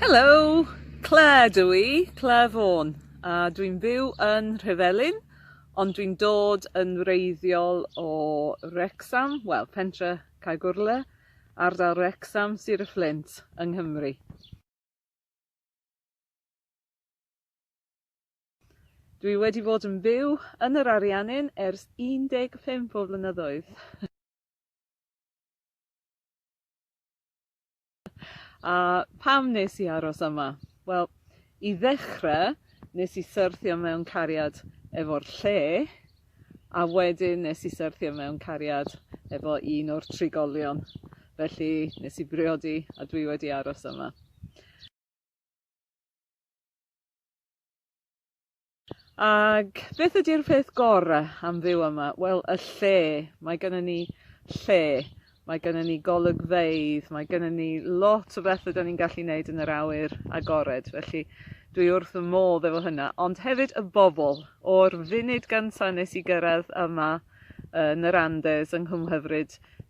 Helo, Clare dwi i, Clare Vaughan, a dwi'n byw yn Rhyfelin, ond dwi'n dod yn wreiddiol o Wrecsam, wel, pentre Caergwrle, ardal Wrecsam, Sir y Fflint, yng Nghymru. Dwi wedi bod yn byw yn yr Ariannin ers 15 o flynyddoedd. A pam nes i aros yma? Wel, i ddechrau, nes i syrthio mewn cariad efo'r lle, a wedyn nes i syrthio mewn cariad efo un o'r trigolion. Felly nes i briodi a dwi wedi aros yma. Ag beth ydy'r peth gorau am fyw yma? Wel, y lle. Mae gennym ni lle. Mae gennym ni golygfeydd, mae gennym ni lot o bethau da ni'n gallu wneud yn yr awyr agored. Felly dwi wrth fy modd efo hynna. Ond hefyd y bobl. O'r funud gyntaf nes i gyrraedd yma yn yr Andes yng Nghymru,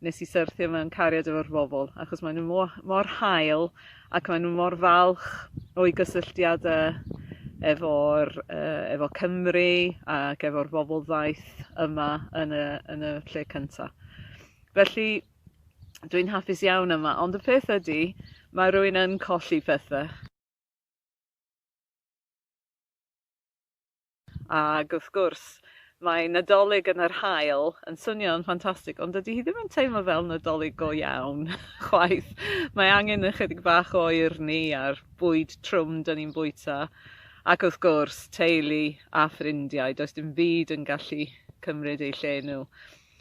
nes i syrthio mewn cariad efo'r bobl. Achos maen nhw mor hael ac maen nhw mor falch o'i gysylltiadau efo Cymru ac efo'r bobl ddaeth yma yn y lle cyntaf. Felly dwi'n hapus iawn yma, ond y peth ydy, mae rwy'n yn colli pethau. Ac wrth gwrs, mae Nadolig yn yr haul yn swnio'n ffantastig, ond dydy hi ddim yn teimlo fel Nadolig go iawn, chwaith. Mae angen ychydig bach o urni a'r bwyd trwm dyn ni'n bwyta. Ac wrth gwrs, teulu a ffrindiau, does dim byd yn gallu cymryd eu lle nhw.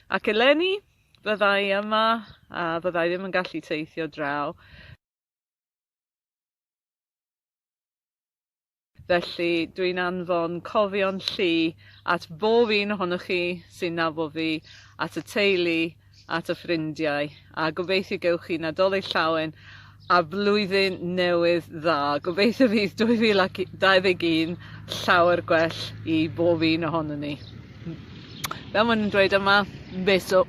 Ac eleni, byddai yma a byddai ddim yn gallu teithio draw. Felly dwi'n anfon cofio'n llu at bob un ohonoch chi sy'n nabod fi, at y teulu, at y ffrindiau, a gobeithio gewch chi Nadolig llawen a blwyddyn newydd dda. Gobeithio fydd 2021 llawer gwell i bob un ohono ni. Fel maen nhw'n dweud yma, beso.